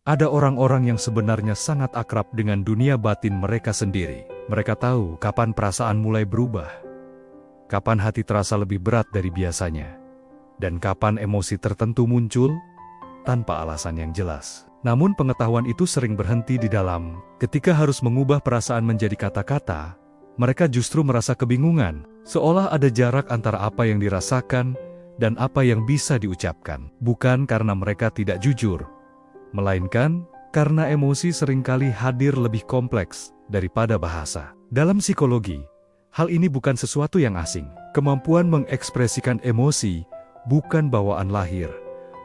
Ada orang-orang yang sebenarnya sangat akrab dengan dunia batin mereka sendiri. Mereka tahu kapan perasaan mulai berubah, kapan hati terasa lebih berat dari biasanya, dan kapan emosi tertentu muncul tanpa alasan yang jelas. Namun pengetahuan itu sering berhenti di dalam. Ketika harus mengubah perasaan menjadi kata-kata, mereka justru merasa kebingungan, seolah ada jarak antara apa yang dirasakan dan apa yang bisa diucapkan. Bukan karena mereka tidak jujur, melainkan karena emosi seringkali hadir lebih kompleks daripada bahasa. Dalam psikologi, hal ini bukan sesuatu yang asing. Kemampuan mengekspresikan emosi bukan bawaan lahir,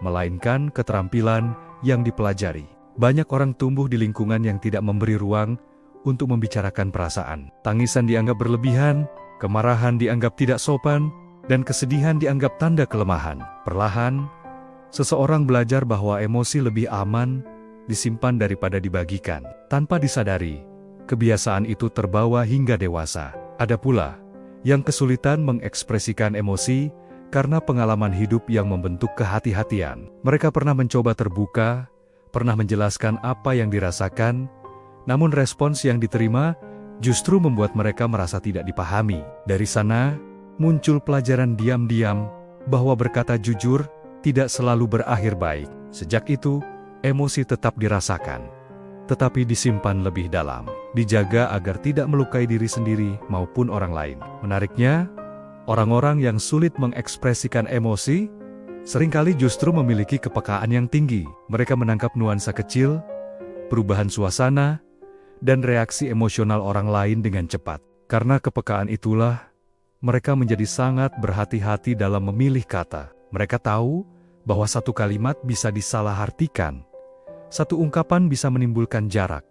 melainkan keterampilan yang dipelajari. Banyak orang tumbuh di lingkungan yang tidak memberi ruang untuk membicarakan perasaan. Tangisan dianggap berlebihan, kemarahan dianggap tidak sopan, dan kesedihan dianggap tanda kelemahan. Perlahan, seseorang belajar bahwa emosi lebih aman disimpan daripada dibagikan. Tanpa disadari, kebiasaan itu terbawa hingga dewasa. Ada pula yang kesulitan mengekspresikan emosi karena pengalaman hidup yang membentuk kehati-hatian. Mereka pernah mencoba terbuka, pernah menjelaskan apa yang dirasakan, namun respons yang diterima justru membuat mereka merasa tidak dipahami. Dari sana, muncul pelajaran diam-diam bahwa berkata jujur tidak selalu berakhir baik. Sejak itu, emosi tetap dirasakan, tetapi disimpan lebih dalam, dijaga agar tidak melukai diri sendiri maupun orang lain. Menariknya, orang-orang yang sulit mengekspresikan emosi seringkali justru memiliki kepekaan yang tinggi. Mereka menangkap nuansa kecil, perubahan suasana, dan reaksi emosional orang lain dengan cepat. Karena kepekaan itulah, mereka menjadi sangat berhati-hati dalam memilih kata. Mereka tahu bahwa satu kalimat bisa disalahartikan, satu ungkapan bisa menimbulkan jarak,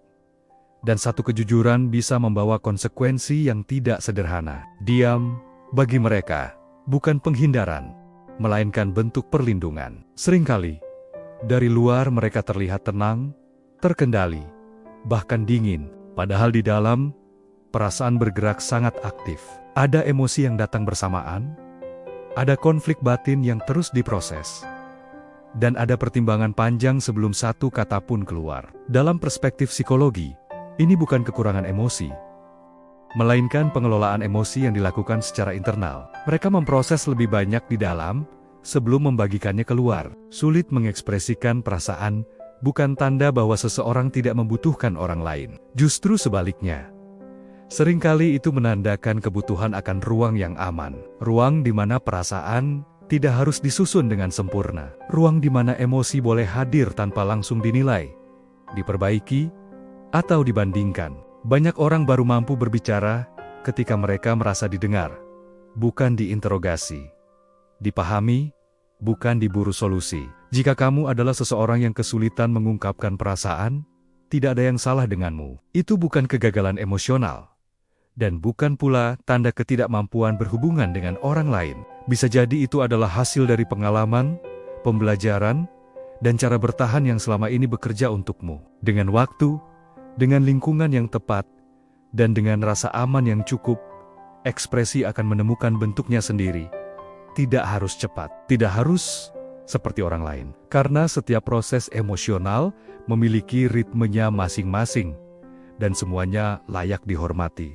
dan satu kejujuran bisa membawa konsekuensi yang tidak sederhana. Diam bagi mereka bukan penghindaran, melainkan bentuk perlindungan. Seringkali, dari luar mereka terlihat tenang, terkendali, bahkan dingin. Padahal di dalam, perasaan bergerak sangat aktif. Ada emosi yang datang bersamaan, ada konflik batin yang terus diproses, dan ada pertimbangan panjang sebelum satu kata pun keluar. Dalam perspektif psikologi, ini bukan kekurangan emosi, melainkan pengelolaan emosi yang dilakukan secara internal. Mereka memproses lebih banyak di dalam sebelum membagikannya keluar. Sulit mengekspresikan perasaan bukan tanda bahwa seseorang tidak membutuhkan orang lain. Justru sebaliknya, seringkali itu menandakan kebutuhan akan ruang yang aman. Ruang di mana perasaan tidak harus disusun dengan sempurna. Ruang di mana emosi boleh hadir tanpa langsung dinilai, diperbaiki, atau dibandingkan. Banyak orang baru mampu berbicara ketika mereka merasa didengar, bukan diinterogasi, dipahami, bukan diburu solusi. Jika kamu adalah seseorang yang kesulitan mengungkapkan perasaan, tidak ada yang salah denganmu. Itu bukan kegagalan emosional, dan bukan pula tanda ketidakmampuan berhubungan dengan orang lain. Bisa jadi itu adalah hasil dari pengalaman, pembelajaran, dan cara bertahan yang selama ini bekerja untukmu. Dengan waktu, dengan lingkungan yang tepat, dan dengan rasa aman yang cukup, ekspresi akan menemukan bentuknya sendiri. Tidak harus cepat, tidak harus seperti orang lain. Karena setiap proses emosional memiliki ritmenya masing-masing, dan semuanya layak dihormati.